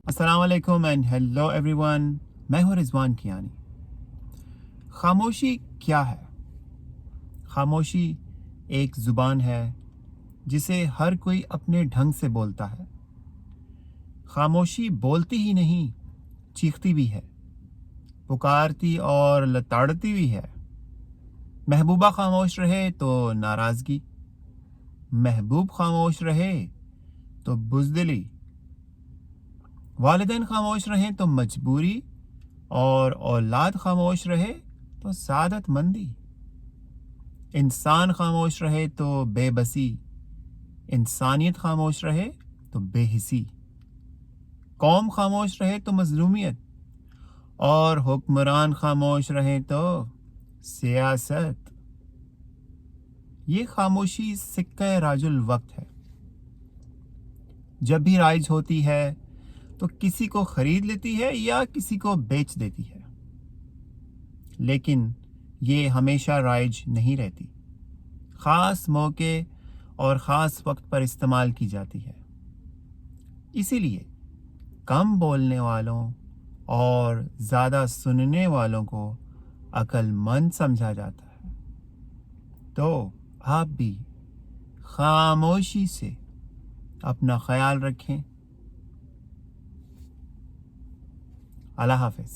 السلام علیکم and hello every one. میں ہوں رضوان کیانی. خاموشی کیا ہے؟ خاموشی ایک زبان ہے جسے ہر کوئی اپنے ڈھنگ سے بولتا ہے. خاموشی بولتی ہی نہیں، چیختی بھی ہے، پکارتی اور لتاڑتی بھی ہے. محبوبہ خاموش رہے تو ناراضگی، محبوب خاموش رہے تو بزدلی، والدین خاموش رہیں تو مجبوری، اور اولاد خاموش رہے تو سعادت مندی. انسان خاموش رہے تو بے بسی، انسانیت خاموش رہے تو بے حسی. قوم خاموش رہے تو مظلومیت، اور حکمران خاموش رہے تو سیاست. یہ خاموشی سکہ راج الوقت ہے. جب بھی رائج ہوتی ہے تو کسی کو خرید لیتی ہے یا کسی کو بیچ دیتی ہے، لیکن یہ ہمیشہ رائج نہیں رہتی. خاص موقع اور خاص وقت پر استعمال کی جاتی ہے. اسی لیے کم بولنے والوں اور زیادہ سننے والوں کو عقل مند سمجھا جاتا ہے. تو آپ بھی خاموشی سے اپنا خیال رکھیں. اللہ حافظ.